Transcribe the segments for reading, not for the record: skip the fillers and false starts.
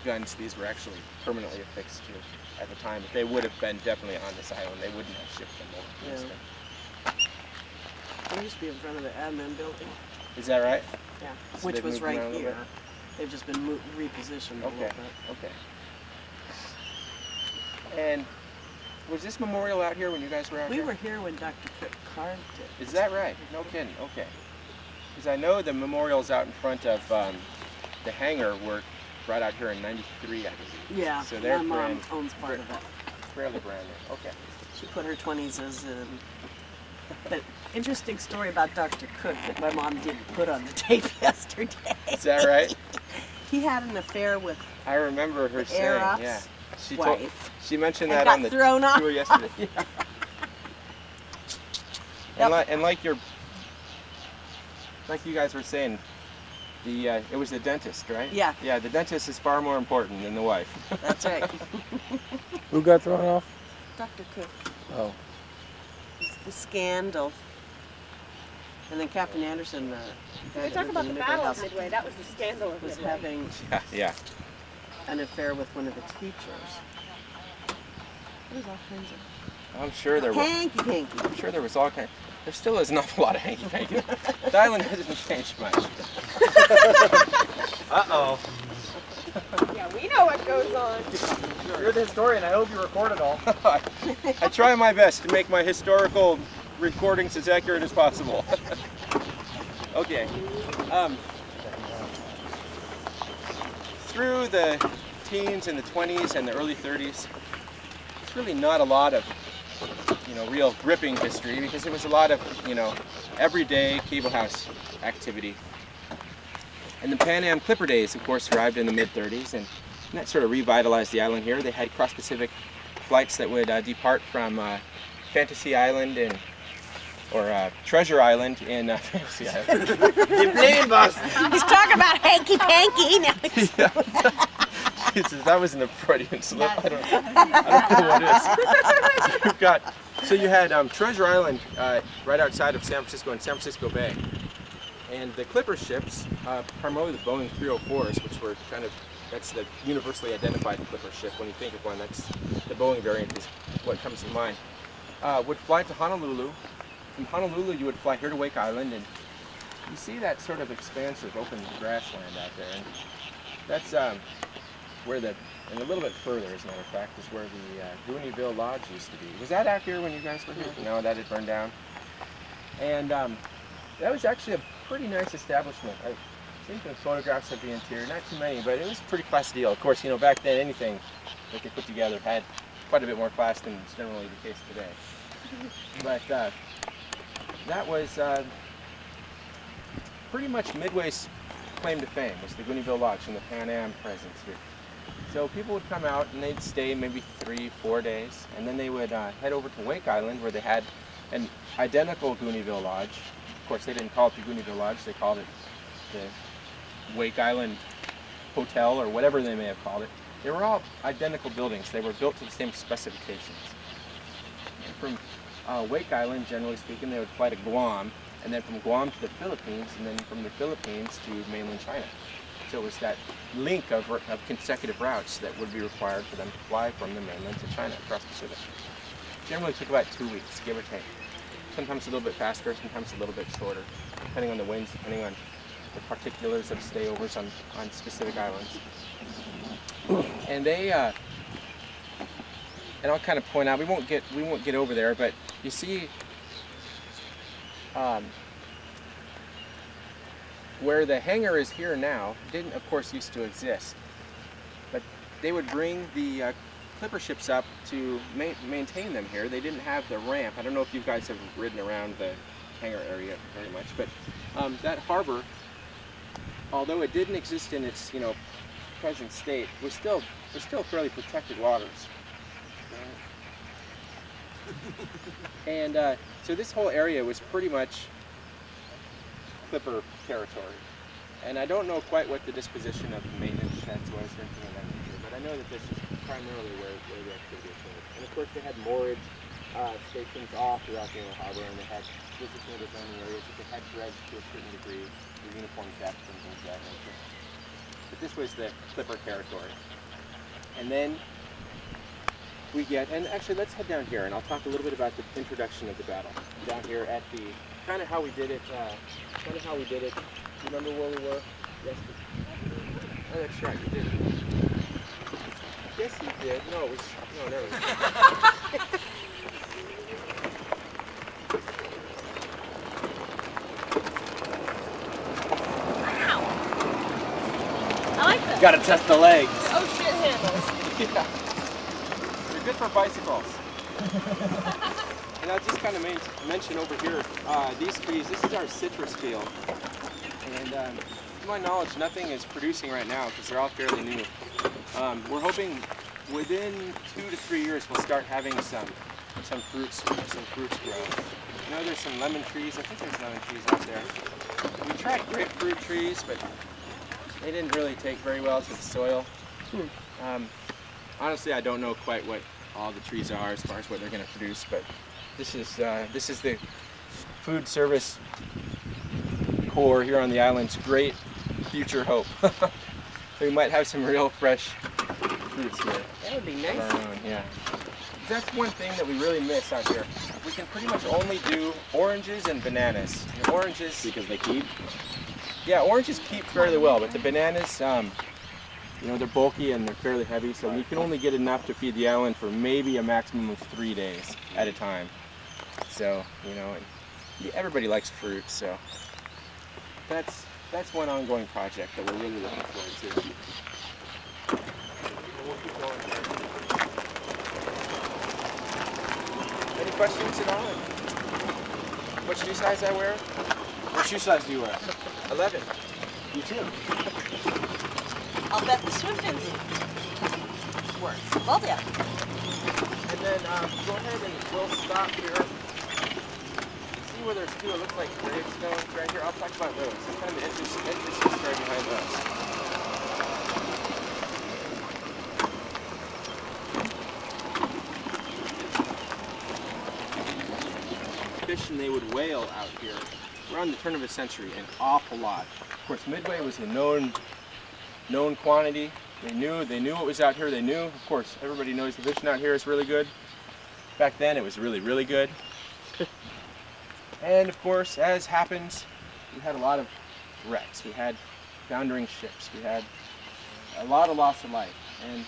guns, these were actually permanently affixed to at the time, but they would have been definitely on this island. They wouldn't have shipped them over. Yeah. They used to be in front of the admin building. Is that right? Yeah, so which was right here. They've just been repositioned a little bit. Okay. And was this memorial out here when you guys were out here? We were here when Dr. Cook carved it. Is that right? No kidding. Okay. Because I know the memorials out in front of the hangar were right out here in '93, I believe. Yeah, so they're my mom owns part of it. Fairly brand new. Okay. She put her 20s in. But interesting story about Dr. Cook that my mom didn't put on the tape yesterday. Is that right? He had an affair with I remember her saying, yeah. She mentioned that on the tour yesterday. Yeah. And like you guys were saying, it was the dentist, right? Yeah. Yeah, the dentist is far more important than the wife. That's right. Who got thrown off? Dr. Cook. Oh. The scandal. And then Captain Anderson, they talk about the Battle of Midway. That was the scandal of was Midway. having an affair with one of the teachers. There's all kinds of. I'm sure there was. Hanky. I'm sure there was all kinds. There still is an awful lot of hanky-panky. The island hasn't changed much. Uh-oh. Yeah, we know what goes on. You're the historian. I hope you record it all. I try my best to make my historical recordings as accurate as possible. Okay. Through the teens and the 20s and the early 30s, it's really not a lot of, real gripping history because it was a lot of, everyday cable house activity. And the Pan Am Clipper days, of course, arrived in the mid-30s, and that sort of revitalized the island here. They had cross-Pacific flights that would depart from Fantasy Island or Treasure Island in Fantasy Island. You're playing, boss. He's talking about hanky-panky now. That wasn't a Freudian slip. I don't know what it is. So you had Treasure Island right outside of San Francisco in San Francisco Bay. And the Clipper ships, primarily the Boeing 304s, which were that's the universally identified Clipper ship. When you think of one, that's the Boeing variant is what comes to mind, would fly to Honolulu. From Honolulu, you would fly here to Wake Island, and you see that sort of expansive open grassland out there. And that's where and a little bit further, as a matter of fact, is where the Gooneeville Lodge used to be. Was that out here when you guys were here? No, that had burned down. And that was actually a pretty nice establishment. I've seen some photographs of the interior, not too many, but it was a pretty classy deal. Of course, back then anything that they put together had quite a bit more class than is generally the case today. But that was pretty much Midway's claim to fame, was the Gooneeville Lodge and the Pan Am presence here. So people would come out and they'd stay maybe 3-4 days, and then they would head over to Wake Island where they had an identical Gooneeville Lodge. Of course, they didn't call it the Gooneeville Lodge, they called it the Wake Island Hotel or whatever they may have called it. They were all identical buildings. They were built to the same specifications. And from Wake Island, generally speaking, they would fly to Guam, and then from Guam to the Philippines, and then from the Philippines to mainland China. So it was that link of consecutive routes that would be required for them to fly from the mainland to China across the Pacific. Generally took about 2 weeks, give or take. Sometimes a little bit faster, sometimes a little bit shorter, depending on the winds, depending on the particulars of stayovers on specific islands. And they, and I'll kind of point out, we won't get over there, but you see where the hangar is here now didn't, of course, used to exist. But they would bring the Clipper ships up to maintain them here. They didn't have the ramp. I don't know if you guys have ridden around the hangar area very much, but that harbor, although it didn't exist in its present state, was still fairly protected waters. And so this whole area was pretty much Clipper territory. And I don't know quite what the disposition of the maintenance sheds was or anything of that nature, but I know that this is primarily where the activity occurred. And of course they had moorage stations all throughout the harbor, and they had visiting of zoning areas that they had dredged to a certain degree, the uniform depth and things of that nature. But this was the Clipper territory. And then we get, and actually let's head down here and I'll talk a little bit about the introduction of the battle. Down here at the, kind of how we did it, Remember where we were? Yes. Oh, that's right, you did. Yes, you did. No, it was, no, never mind. I like this. Gotta test the legs. Oh shit handles. Yeah. They're good for bicycles. And I'll just kind of mention over here, these trees, this is our citrus field. And to my knowledge, nothing is producing right now because they're all fairly new. We're hoping within 2 to 3 years we'll start having some fruits grow. You know, there's some lemon trees. I think there's lemon trees out there. We tried grapefruit trees, but they didn't really take very well to the soil. Honestly, I don't know quite what all the trees are as far as what they're going to produce, but this is the food service core here on the island's great future hope. We might have some real fresh fruits here. That would be nice. Of our own, yeah. That's one thing that we really miss out here. We can pretty much only do oranges and bananas. The oranges, Because they keep. yeah, oranges keep fairly well, but the bananas, you know, they're bulky and they're fairly heavy, so we can only get enough to feed the island for maybe a maximum of 3 days at a time. So, you know, everybody likes fruit, so that's one ongoing project that we're really looking forward to. We'll keep going. Any questions at all? What shoe size I wear? What shoe size do you wear? 11. You too. I'll bet the swim fins work. Both of them. And then go ahead and we'll stop here. See where there's two, it looks like gravestones right here. I'll talk about those. Some kind of interesting story behind those. Fish and they would whale out here around the turn of a century, an awful lot. Of course, Midway was a known quantity. They knew what was out here. They knew, of course, everybody knows the fishing out here is really good. Back then it was really, really good. And of course, as happens, we had a lot of wrecks. We had foundering ships. We had a lot of loss of life. And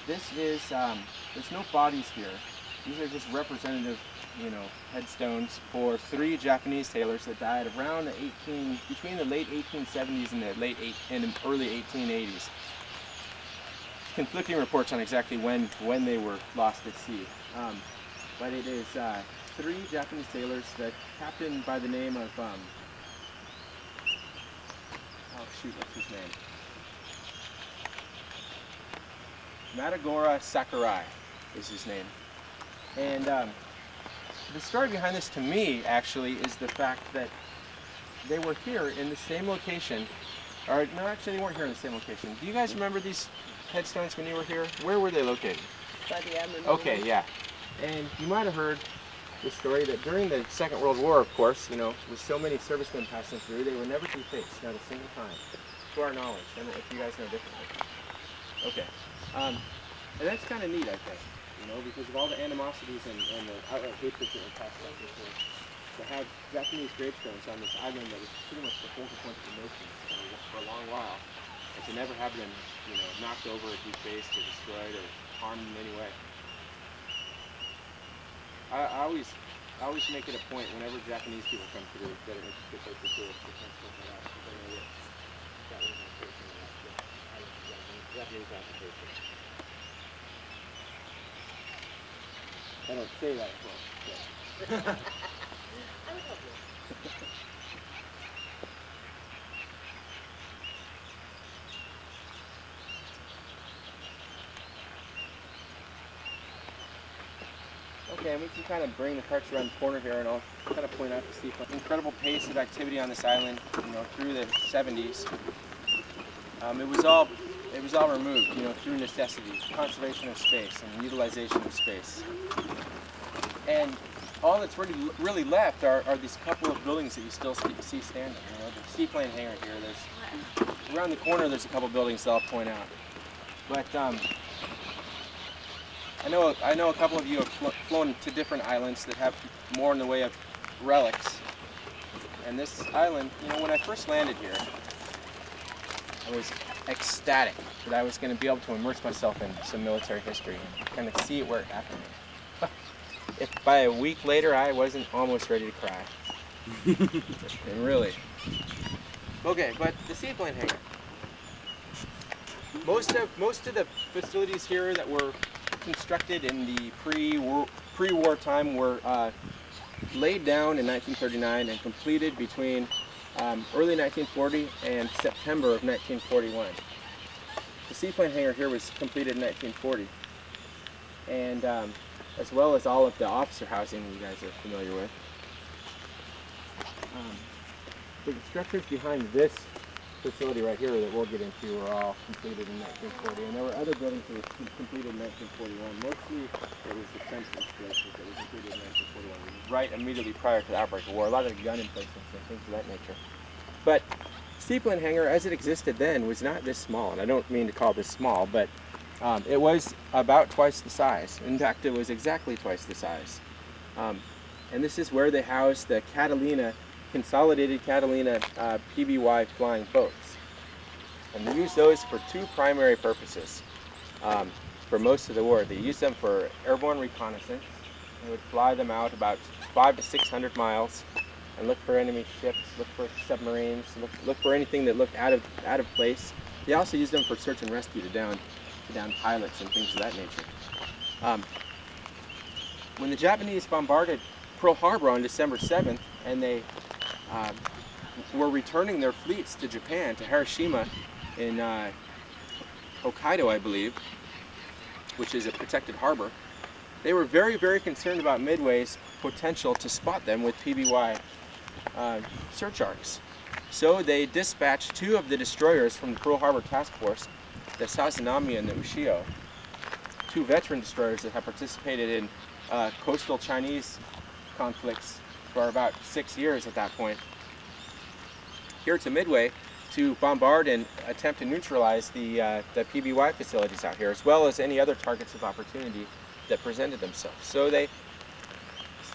this is, there's no bodies here. These are just representative, you know, headstones for 3 Japanese sailors that died around between the late 1870s and the early 1880s. Conflicting reports on exactly when they were lost at sea. But it is 3 Japanese sailors, the captain by the name of, oh shoot, what's his name? Matagora Sakurai is his name. And the story behind this to me actually is the fact that they were here in the same location, or no, actually they weren't here in the same location. Do you guys remember these headstones when you were here? Where were they located? By the admiral. Okay, yeah. And you might have heard the story that during the Second World War, of course, you know, with so many servicemen passing through, they were never defaced, not a single time, to our knowledge. I don't know if you guys know differently. Okay. And that's kind of neat, I think, you know, because of all the animosities and the outright hatred that were passed out before. To have Japanese gravestones on this island that was pretty much the focal point of the nation for a long while, and to never have them, you know, knocked over or defaced or destroyed or harmed in any way. I always make it a point whenever Japanese people come through that it's a good place to do it. Japanese occupation. I don't say that, of course. Okay, and we can kind of bring the carts around the corner here, and I'll kind of point out to Steve the incredible pace of activity on this island, you know, through the 70s. It was all removed, you know, through necessity, conservation of space and utilization of space. And all that's really left are these couple of buildings that you still see standing. You know, the seaplane hangar here. There's around the corner. There's a couple buildings that I'll point out. But I know a couple of you have flown to different islands that have more in the way of relics. And this island, you know, when I first landed here, I was ecstatic that I was going to be able to immerse myself in some military history and kind of see it where it happened. If by a week later I wasn't almost ready to cry. And really. Okay, but the seaplane hangar. Most of the facilities here that were constructed in the pre-war time were laid down in 1939 and completed between early 1940 and September of 1941. The seaplane hangar here was completed in 1940, and as well as all of the officer housing you guys are familiar with. The structures behind this facility right here that we'll get into were all completed in 1940, and there were other buildings that were completed in 1941. Mostly it was defense installations that were completed in 1941, right immediately prior to the outbreak of war. A lot of the gun emplacements and things of that nature. But seaplane hangar, as it existed then, was not this small, and I don't mean to call this small, but it was about twice the size. In fact, it was exactly twice the size. And this is where they housed the Consolidated Catalina PBY flying boats. And they used those for two primary purposes for most of the war. They used them for airborne reconnaissance. They would fly them out about 500 to 600 miles and look for enemy ships, look for submarines, look for anything that looked out of place. They also used them for search and rescue to down pilots and things of that nature. When the Japanese bombarded Pearl Harbor on December 7th, and they were returning their fleets to Japan, to Hiroshima in Hokkaido, I believe, which is a protected harbor, they were very, very concerned about Midway's potential to spot them with PBY search arcs. So they dispatched two of the destroyers from the Pearl Harbor Task Force, the Sazanami and the Ushio, two veteran destroyers that have participated in coastal Chinese conflicts for about 6 years at that point, here to Midway to bombard and attempt to neutralize the PBY facilities out here, as well as any other targets of opportunity that presented themselves. So they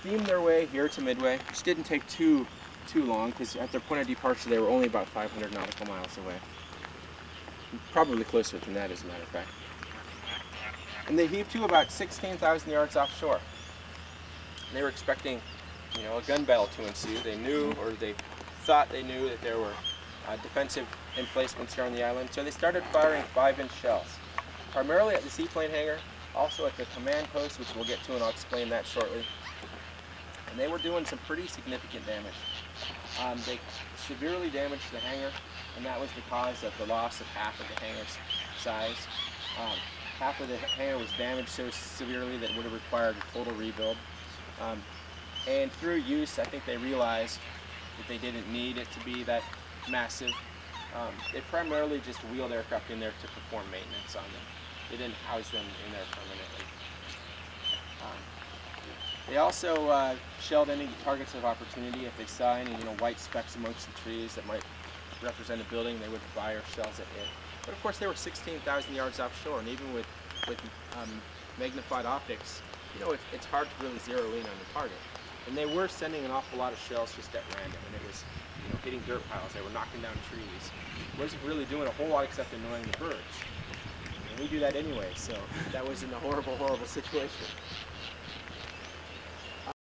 steamed their way here to Midway, which didn't take too long, because at their point of departure they were only about 500 nautical miles away. Probably closer than that, as a matter of fact. And they heaved to about 16,000 yards offshore. They were expecting, you know, a gun battle to ensue. They knew, or they thought they knew, that there were defensive emplacements here on the island. So they started firing 5-inch shells, primarily at the seaplane hangar, also at the command post, which we'll get to, and I'll explain that shortly. And they were doing some pretty significant damage. They severely damaged the hangar, and that was the cause of the loss of half of the hangar's size. Half of the hangar was damaged so severely that it would have required a total rebuild. And through use, I think they realized that they didn't need it to be that massive. They primarily just wheeled aircraft in there to perform maintenance on them. They didn't house them in there permanently. They also shelled any targets of opportunity. If they saw any, white specks amongst the trees that might represent a building, they would fire shells at it. But of course, they were 16,000 yards offshore, and even with magnified optics, it's hard to really zero in on the target. And they were sending an awful lot of shells just at random, and it was, hitting dirt piles. They were knocking down trees. It wasn't really doing a whole lot except annoying the birds. And we do that anyway, so that wasn't a horrible, horrible situation.